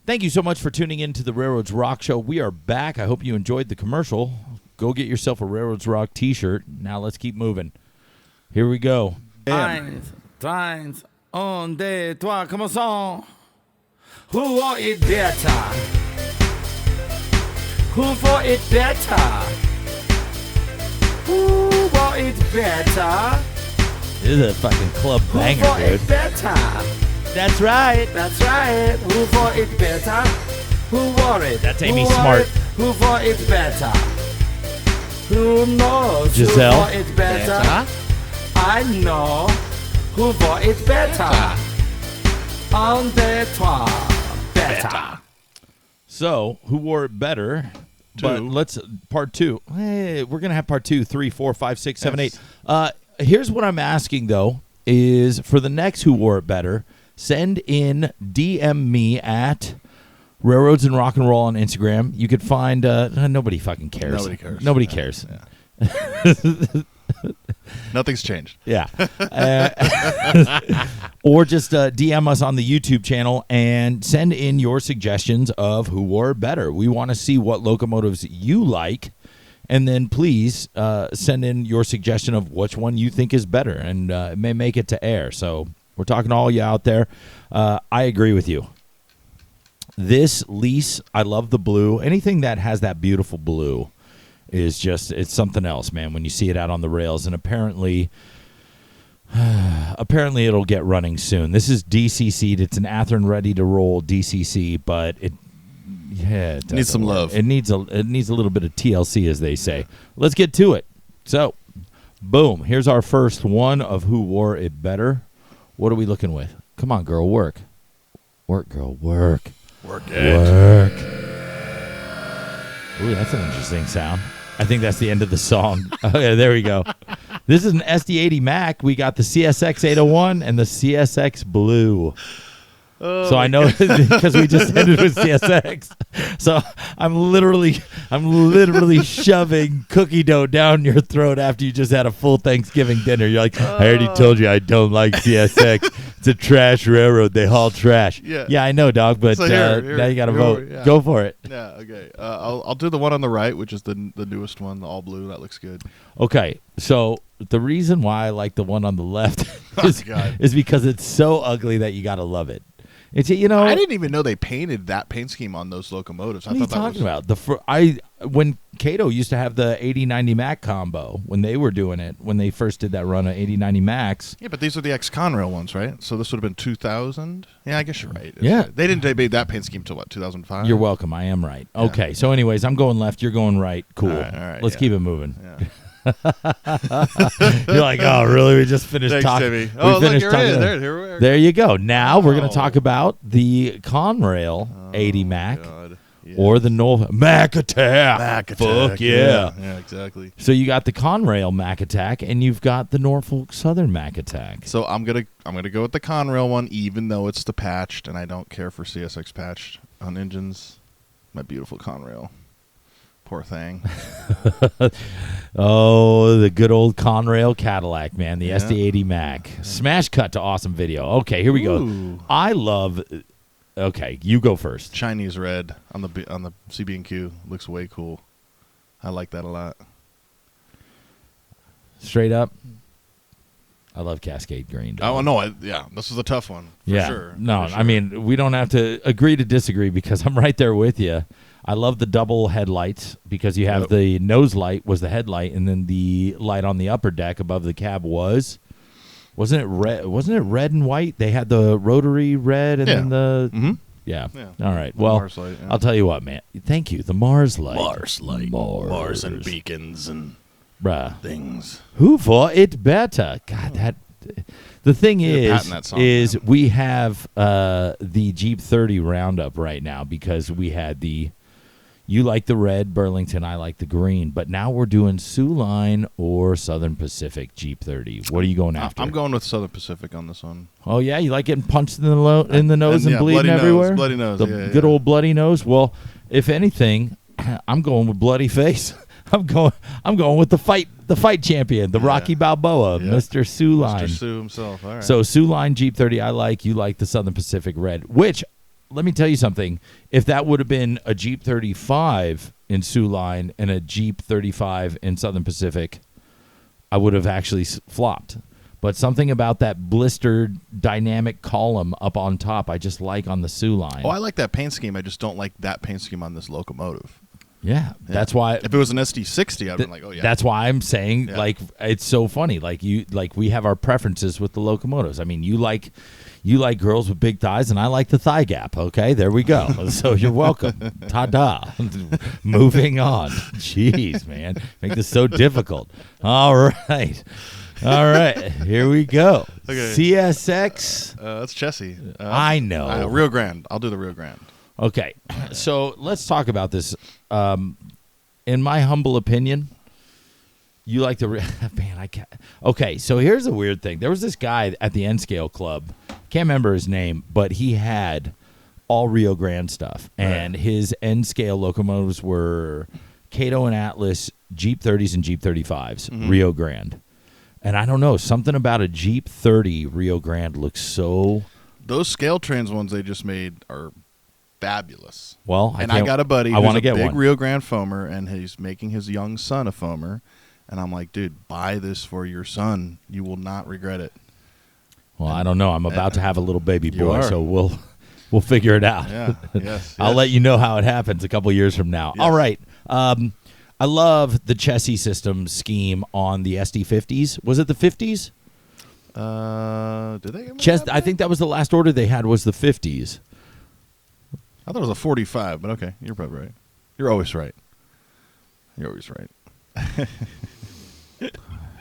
Thank you so much for tuning in to the Railroads Rock Show. We are back. I hope you enjoyed the commercial. Go get yourself a Railroads Rock t-shirt. Now let's keep moving. Here we go. 1, 2, 1, 2, 3, commençons. Who want it better? Who for it better? Who want it better? This is a fucking club banger, Who for dude. it better? That's right. That's right. Who for it better? Who want it? That's Amy Who want Smart. it? Who for it better? Who knows? Giselle. Who for it better? I know. Who for it better? On the trois. Better. So, who wore it better? But let's part 2. Hey, we're gonna have part 2, 3, 4, 5, 6, 7, 8. Here's what I'm asking though: is for the next who wore it better, send in DM me at Railroads and Rock and Roll on Instagram. You could find nobody fucking cares. Nobody cares. Nobody cares. Yeah. Nothing's changed. Yeah. Or just DM us on the YouTube channel and send in your suggestions of who wore it better. We want to see what locomotives you like. And then please send in your suggestion of which one you think is better. And it may make it to air. So we're talking to all you out there. I agree with you. This lease, I love the blue. Anything that has that beautiful blue is just, it's something else, man, when you see it out on the rails. And apparently it'll get running soon. This is DCC'd. It's an Athearn ready to roll DCC, but it Needs some love. It needs a little bit of TLC, as they say. Let's get to it. So, boom. Here's our first one of who wore it better. What are we looking with? Come on, girl, work. Work, girl, work. Work it. Work. Ooh, that's an interesting sound. I think that's the end of the song. Okay, there we go. This is an SD80 Mac. We got the CSX 801 and the CSX Blue. Oh, so I know because we just ended with CSX. So I'm literally shoving cookie dough down your throat after you just had a full Thanksgiving dinner. You're like, I already told you I don't like CSX. It's a trash railroad. They haul trash. Yeah, I know, dog. But so now you got to vote. Yeah. Go for it. Yeah. Okay. I'll do the one on the right, which is the newest one, the all blue. That looks good. Okay. So the reason why I like the one on the left is because it's so ugly that you got to love it. It's, you know, I didn't even know they painted that paint scheme on those locomotives. What are you talking about? When Cato used to have the 80-90 Mac combo, when they were doing it, when they first did that run of 80-90 Macs. Yeah, but these are the ex-Conrail ones, right? So this would have been 2000. Yeah, I guess you're right. Yeah. Right. They didn't debate that paint scheme till what, 2005? You're welcome. I am right. Okay. So anyways, I'm going left. You're going right. Cool. All right, Let's keep it moving. Yeah. You're like, oh, really? We just finished talking. Timmy. Oh, look, here it is. Here we are. There you go. Now we're going to talk about the Conrail 80 Mac. God. Yeah. Or the Mac Attack. Mac Attack. Fuck yeah. Yeah, exactly. So you got the Conrail Mac Attack, and you've got the Norfolk Southern Mac Attack. So I'm gonna go with the Conrail one, even though it's the patched, and I don't care for CSX patched on engines. My beautiful Conrail. Poor thing. Oh, the good old Conrail Cadillac, man. The SD80 Mac. Smash cut to awesome video. Okay, here we go. I love... Okay, you go first. Chinese red on the CB&Q. Looks way cool. I like that a lot. Straight up, I love Cascade Green. Dog. Oh, no. This is a tough one. For sure. No, for sure. I mean, we don't have to agree to disagree because I'm right there with you. I love the double headlights because you have the nose light was the headlight, and then the light on the upper deck above the cab wasn't it red? Wasn't it red and white? They had the rotary red and then the yeah. All right. Well, Mars light, I'll tell you what, man. Thank you. The Mars light. Mars and beacons and things. Who for it better? God, the thing is we have the Jeep 30 Roundup right now because we had you like the red Burlington, I like the green, but now we're doing Sioux Line or Southern Pacific Jeep 30. What are you going after? I'm going with Southern Pacific on this one. Oh yeah, you like getting punched in the nose and bleeding bloody everywhere? Bloody nose. The good old bloody nose. Well, if anything, I'm going with bloody face. I'm going with the fight champion, the Rocky Balboa, Mr. Sioux Line. Mr. Sioux himself. All right. So Sioux Line Jeep 30, I like. You like the Southern Pacific red, which let me tell you something. If that would have been a Jeep 35 in Sioux Line and a Jeep 35 in Southern Pacific, I would have actually flopped. But something about that blistered dynamic column up on top, I just like on the Sioux Line. Oh, I like that paint scheme. I just don't like that paint scheme on this locomotive. Yeah, that's why. If it was an SD60, I'd be like, oh yeah. That's why I'm saying, Yeah. like, it's so funny. Like we have our preferences with the locomotives. I mean, you like girls with big thighs, and I like the thigh gap. Okay, there we go. So you're welcome. Ta-da. Moving on. Jeez, man, make this so difficult. All right. Here we go. Okay. CSX. That's Chessie. I know. Rio Grande. I'll do the Rio Grande. Okay, so let's talk about this. In my humble opinion, you like the man. I can't. Okay, so here's a weird thing. There was this guy at the N Scale Club. Can't remember his name, but he had all Rio Grande stuff, and his N Scale locomotives were Cato and Atlas, Jeep 30s and Jeep 35s, Rio Grande. And I don't know, something about a Jeep 30 Rio Grande looks so. Those scale trans ones they just made are fabulous. Well, I got a buddy I who's wanna a get big one. Rio Grande foamer, and he's making his young son a foamer. And I'm like, dude, buy this for your son. You will not regret it. Well, I don't know. I'm about to have a little baby You boy, are. so we'll figure it out. Yeah. Yes. I'll let you know how it happens a couple years from now. Yes. All right. I love the chassis system scheme on the SD50s. Was it the 50s? Did they? Give me I think that was the last order they had was the 50s. I thought it was a 45, but okay, you're probably right. You're always right. You're always right.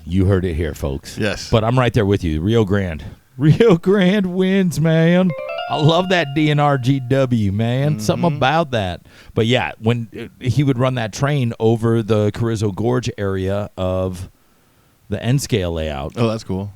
You heard it here, folks. Yes. But I'm right there with you. Rio Grande. Rio Grande wins, man. I love that DNR GW, man. Something about that. But yeah, when he would run that train over the Carrizo Gorge area of the N scale layout, Oh, that's cool.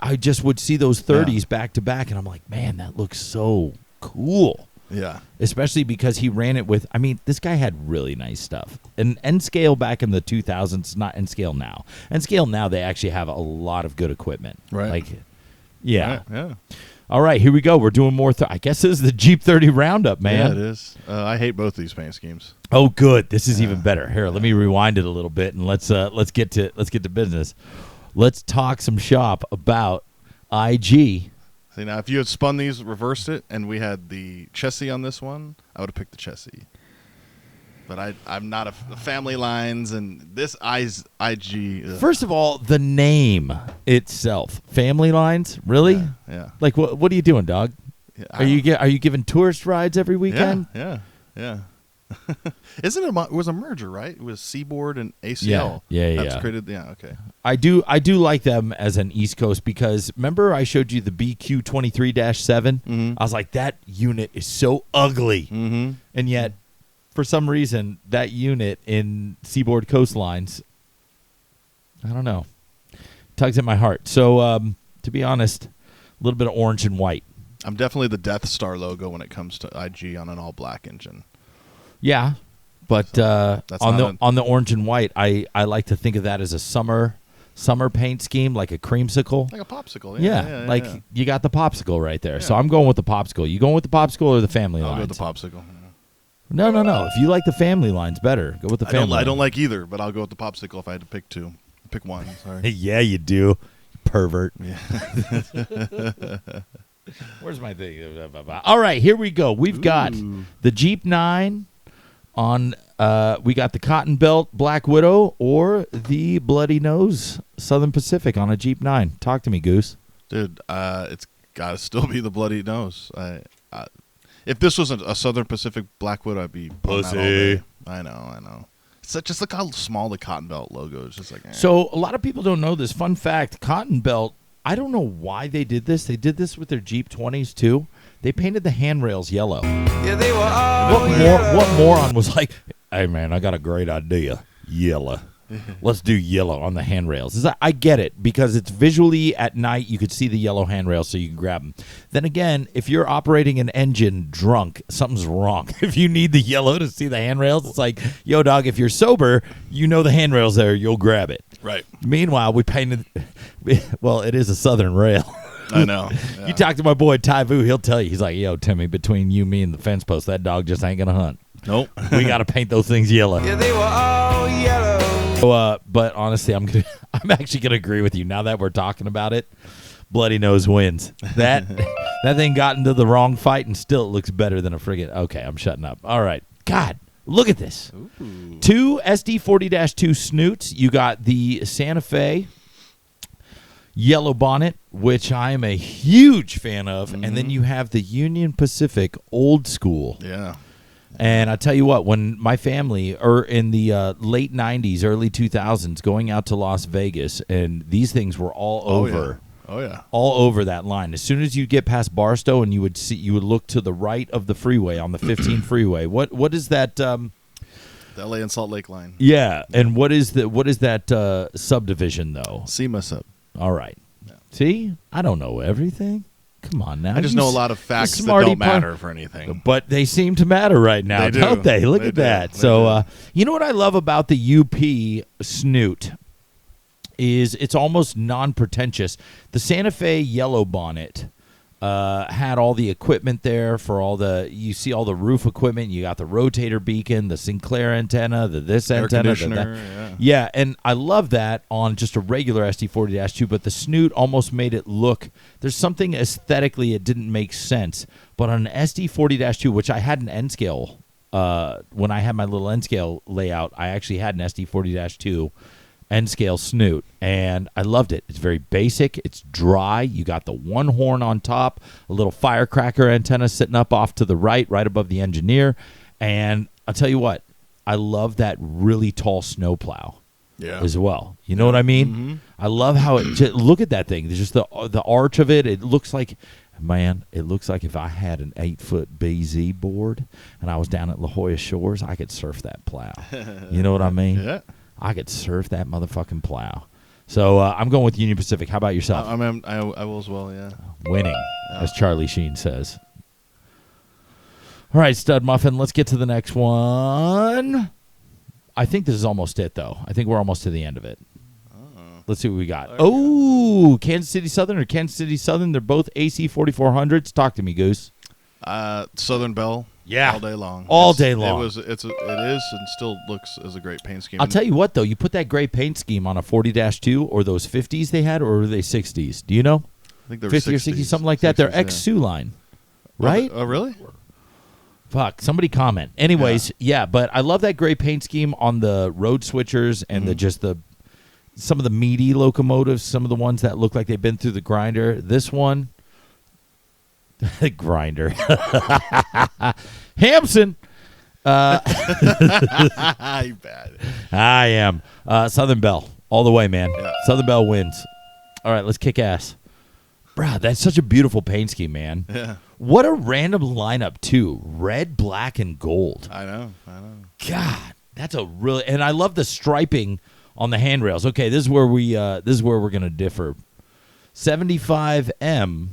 I just would see those 30s back to back, and I'm like, man, that looks so cool. Yeah. Especially because he ran it with, I mean, this guy had really nice stuff. And N-Scale back in the 2000s, not N-Scale now. N-Scale now, they actually have a lot of good equipment. Right. Like, yeah. Right, yeah. All right, here we go. We're doing more. I guess this is the Jeep 30 Roundup, man. Yeah, it is. I hate both these paint schemes. Oh, good. This is even better. Here, let me rewind it a little bit, and let's get to business. Let's talk some shop about IG. See, now, if you had spun these, reversed it, and we had the chassis on this one, I would have picked the chassis. But I'm not a family lines, and this IG. Ugh. First of all, the name itself, Family Lines, really? Yeah. Like, what are you doing, dog? Yeah, Are you giving tourist rides every weekend? Yeah. Isn't it was a merger, right? It was Seaboard and ACL. Yeah. That's created. Yeah. Okay. I do like them as an East Coast because remember I showed you the BQ 23-7. Mhm. I was like, that unit is so ugly, Mm-hmm. and yet for some reason that unit in Seaboard Coastlines, I don't know, tugs at my heart. So to be honest, a little bit of orange and white. I'm definitely the Death Star logo when it comes to IG on an all black engine. Yeah, but that's on the orange and white, I like to think of that as a summer paint scheme, like a creamsicle. Like a popsicle. Yeah, like yeah. you got the popsicle right there. So Yeah. I'm going with the popsicle. You going with the popsicle or the family I'll go lines? with the popsicle. No. If you like the family lines better, go with the family. I don't line. like either, but I'll go with the popsicle if I had to pick two. Pick one. Sorry. Yeah, you do, pervert. Yeah. Where's my thing? All right, here we go. We've got the Jeep 9 on. We got the Cotton Belt Black Widow or the Bloody Nose Southern Pacific on a Jeep 9. Talk to me, Goose. Dude, it's got to still be the Bloody Nose. If this wasn't a Southern Pacific Black Widow, I'd be pulling that all Pussy. day. I know. It's just look how small the Cotton Belt logo is. Just like So a lot of people don't know this. Fun fact, Cotton Belt, I don't know why they did this. They did this with their Jeep 20s too. They painted the handrails yellow. Yeah, they were all What moron was like, hey man, I got a great idea. Yellow. Let's do yellow on the handrails. I get it because it's visually at night you could see the yellow handrails so you can grab them. Then again, if you're operating an engine drunk, something's wrong. If you need the yellow to see the handrails, it's like, yo dog, if you're sober, you know the handrails there, you'll grab it. Right. Meanwhile, we painted, well, it is a Southern rail. I know. Yeah. You talk to my boy Ty Vu, he'll tell you. He's like, yo, Timmy, between you, me, and the fence post, that dog just ain't gonna hunt. Nope. We got to paint those things yellow. Yeah, they were all yellow. So, but honestly, I'm actually gonna agree with you. Now that we're talking about it, bloody nose wins. That thing got into the wrong fight, and still it looks better than a friggin'. Okay, I'm shutting up. All right, God, look at this. Ooh. 2 SD40-2 snoots. You got the Santa Fe yellow bonnet, which I am a huge fan of, and then you have the Union Pacific old school. Yeah. And I tell you what, when my family, in the late 90s, early 2000s, going out to Las Vegas, and these things were all over. Oh yeah. All over that line. As soon as you get past Barstow and you would look to the right of the freeway on the 15 freeway. What is that? The LA and Salt Lake line. Yeah, and what is that subdivision though? SEMA sub. All right. Yeah. See, I don't know everything. Come on now. I just know a lot of facts that don't matter for anything. But they seem to matter right now, They do. don't they? Look They at do. that. They So, do. you know what I love about the UP Snoot is it's almost non-pretentious. The Santa Fe yellow bonnet had all the equipment there for you see all the roof equipment. You got the rotator beacon, the Sinclair antenna, this Air antenna. conditioner, Yeah, and I love that on just a regular SD40-2, but the Snoot almost made it look, there's something aesthetically it didn't make sense. But on an SD40-2, which I had an N-scale, when I had my little N-scale layout, I actually had an SD40-2 N-scale Snoot, and I loved it. It's very basic. It's dry. You got the one horn on top, a little firecracker antenna sitting up off to the right above the engineer, and I'll tell you what, I love that really tall snowplow as well. You know what I mean? Mm-hmm. I love how look at that thing. There's just the arch of it. It looks like, man, it looks like if I had an 8-foot BZ board and I was down at La Jolla Shores, I could surf that plow. You know what I mean? Yeah. I could surf that motherfucking plow. So I'm going with Union Pacific. How about yourself? I will as well, yeah. Winning, as Charlie Sheen says. All right, Stud Muffin, let's get to the next one. I think this is almost it, though. I think we're almost to the end of it. Let's see what we got. Oh, Kansas City Southern or Kansas City Southern. They're both AC 4400s. Talk to me, Goose. Southern Bell. Yeah. All day long. All day long. It is and still looks as a great paint scheme. I'll tell you what, though. You put that gray paint scheme on a 40-2 or those 50s they had, or were they 60s? Do you know? I think they were 50 or 60, something like that. They're 60s, ex-Sioux line, right? Oh, really? Fuck, somebody comment. Anyways, yeah, but I love that gray paint scheme on the road switchers and some of the meaty locomotives, some of the ones that look like they've been through the grinder. This one, the grinder. Hampson. You bad. I am. Southern Bell. All the way, man. Yeah. Southern Bell wins. All right, let's kick ass. Bruh, that's such a beautiful paint scheme, man. Yeah. What a random lineup, too. Red, black, and gold. I know. God, that's a really, and I love the striping on the handrails. Okay, this is where we're gonna differ. 75M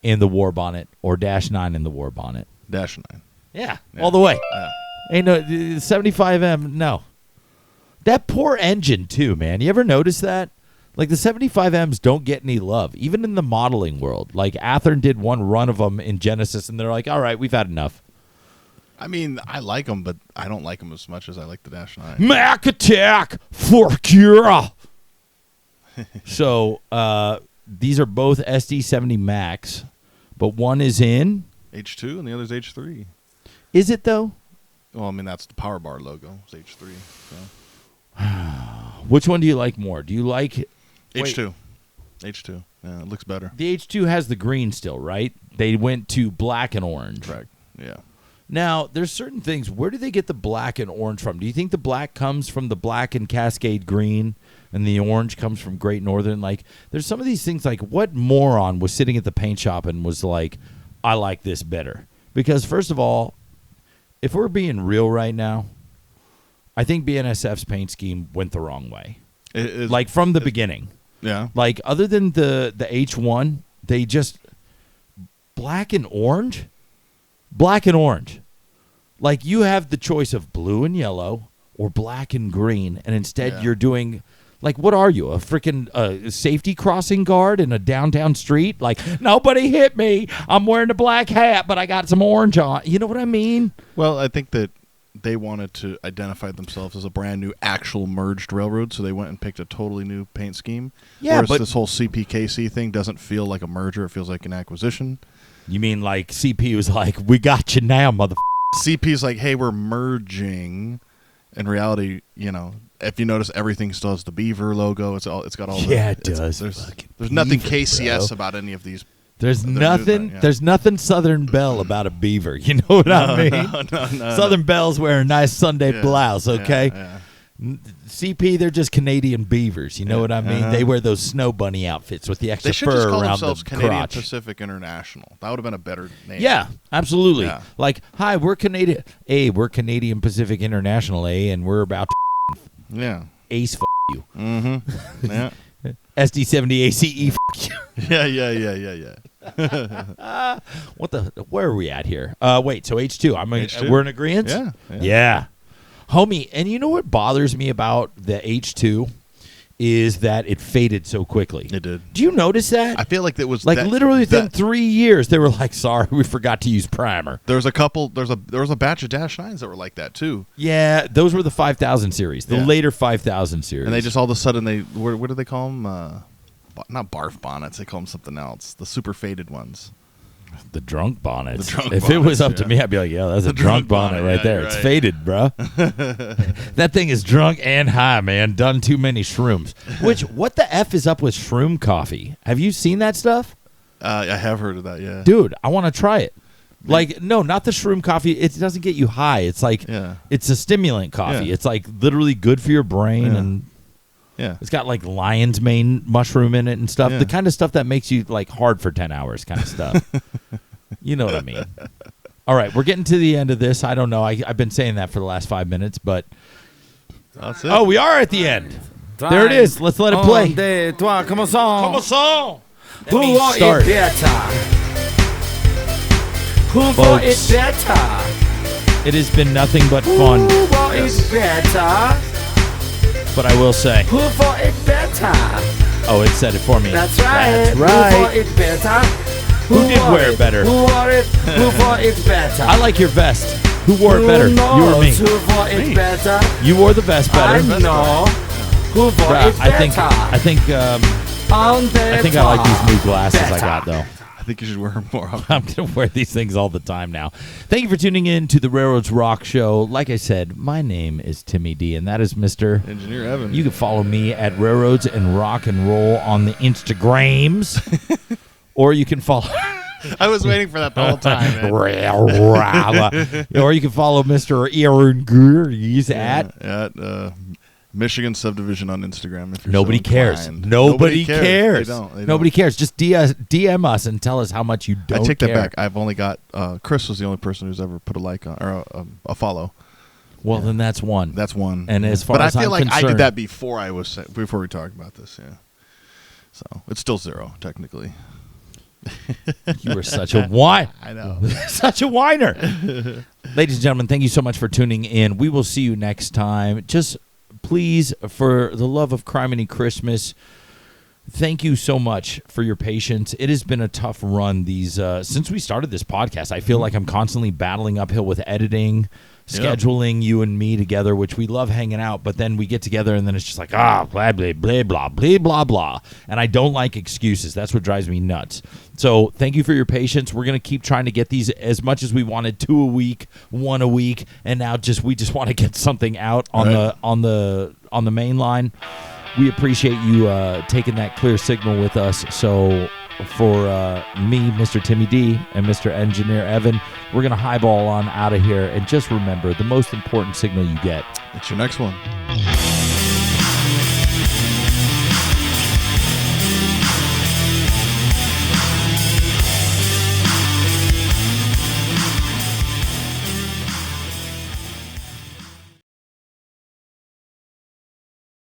in the war bonnet or -9 in the war bonnet. -9. Yeah, all the way. Yeah. Ain't no 75M. No, that poor engine too, man. You ever notice that? Like the 75Ms don't get any love, even in the modeling world. Like Athearn did one run of them in Genesis, and they're like, "All right, we've had enough." I mean, I like them, but I don't like them as much as I like the -9. Mac Attack for Cura. So these are both SD70 Max, but one is in. H2 and the other's H3. Is it though? Well, I mean, that's the Power Bar logo. It's H3. So. Which one do you like more? Do you like H2. H2. Yeah, it looks better. The H2 has the green still, right? They went to black and orange. Correct. Yeah. Now, there's certain things. Where do they get the black and orange from? Do you think the black comes from the black and Cascade green and the orange comes from Great Northern? Like, there's some of these things like what moron was sitting at the paint shop and was like, I like this better? Because, first of all, if we're being real right now, I think BNSF's paint scheme went the wrong way. Like, from the beginning. Yeah. Like, other than the H1, they just black and orange? Black and orange. Like, you have the choice of blue and yellow or black and green, and instead you're doing Like, what are you, a freaking safety crossing guard in a downtown street? Like, nobody hit me. I'm wearing a black hat, but I got some orange on. You know what I mean? Well, I think that they wanted to identify themselves as a brand new actual merged railroad, so they went and picked a totally new paint scheme. Yeah, whereas but this whole CPKC thing doesn't feel like a merger. It feels like an acquisition. you mean like CP was like, we got you now, mother. CP's like, hey, we're merging. In reality, if you notice, everything still has the beaver logo. It's got all. Yeah, it does. There's nothing Beaver, KCS bro. about any of these. There's They're nothing. moving, yeah. There's nothing Southern Belle about a beaver. You know what I mean? No. Southern Belle's wearing a nice Sunday blouse. Okay. Yeah. CP, they're just Canadian beavers. You know what I mean? They wear those snow bunny outfits with the extra They should just fur call around themselves the Canadian crotch. Pacific International. That would have been a better name. Yeah, absolutely. Yeah. Like, hi, we're Canadian. We're Canadian Pacific International, and we're about to Yeah. ace you. Mm-hmm. Yeah. SD70 ACE you. Yeah. Where are we at here? Wait, so H2. H2. We're in agreement? Yeah. Homie, and you know what bothers me about the H2 is that it faded so quickly. It did. Do you notice that? I feel like it was like that, literally within that, 3 years, they were like, sorry, we forgot to use primer. There was a batch of Dash 9s that were like that too. Yeah, those were the 5000 series, the later 5000 series. And they just all of a sudden, what do they call them? Not barf bonnets. They call them something else. The super faded ones. The drunk bonnets. The drunk if it was bonnets, up to me, I'd be like, yeah, that's a drunk bonnet right there. It's right. faded, bro. That thing is drunk and high, man. Done too many shrooms. What the F is up with shroom coffee? Have you seen that stuff? I have heard of that, yeah. Dude, I want to try it. Like, no, not the shroom coffee. It doesn't get you high. It's like, it's a stimulant coffee. Yeah. It's like literally good for your brain and... Yeah. It's got like lion's mane mushroom in it and stuff. Yeah. The kind of stuff that makes you like hard for 10 hours kind of stuff. You know what I mean? All right, we're getting to the end of this. I don't know. I've been saying that for the last 5 minutes, but... That's it. Oh, we are at the end. There it is. Let's let it play. Un, deux, trois, commençons. Commençons. That Who means want start. it better? Who want Folks. it better? It has been nothing but fun, Who want it better? but I will say... Who want it better? Oh, it said it for me. That's right. That's Who right. want it better? Who did want wear it better? Who want it? Who want it better? I like your vest. Who wore it better? Who You or me? knows Who want it better? You wore the vest better. I know. Who want Bruh, it I better? think I like these new glasses I got though. I think you should wear them more often. I'm going to wear these things all the time now. Thank you for tuning in to the Railroads Rock Show. Like I said, my name is Timmy D, and that is Mr. Engineer Evan. You can follow me at Railroads and Rock and Roll on the Instagrams, or you can follow... I was waiting for that the whole time, man. Or you can follow Mr. Aaron Gerdes at... Michigan Subdivision on Instagram. If you're Nobody so cares. inclined. Nobody cares. They don't. Nobody cares. Just DM us and tell us how much you don't I take care. that back. I've only got Chris was the only person who's ever put a like on or a follow. Well, then that's one. That's one. And as far but as I feel I'm like I did concerned- that before we talked about this. Yeah. So it's still 0 technically. You were such a whine. I know. Such a whiner. Ladies and gentlemen, thank you so much for tuning in. We will see you next time. Just please, for the love of Criminy Christmas, thank you so much for your patience. It has been a tough run since we started this podcast. I feel like I'm constantly battling uphill with editing, scheduling you and me together, which we love hanging out, but then we get together and then it's just like, blah, blah, blah, blah, blah, blah, blah. And I don't like excuses. That's what drives me nuts. So thank you for your patience. We're going to keep trying to get these as much as we wanted, 2 a week, 1 a week, and now we just want to get something out on the main line. We appreciate you taking that clear signal with us. So for me, Mr. Timmy D, and Mr. Engineer Evan, we're going to highball on out of here. And just remember, the most important signal you get. It's your next one.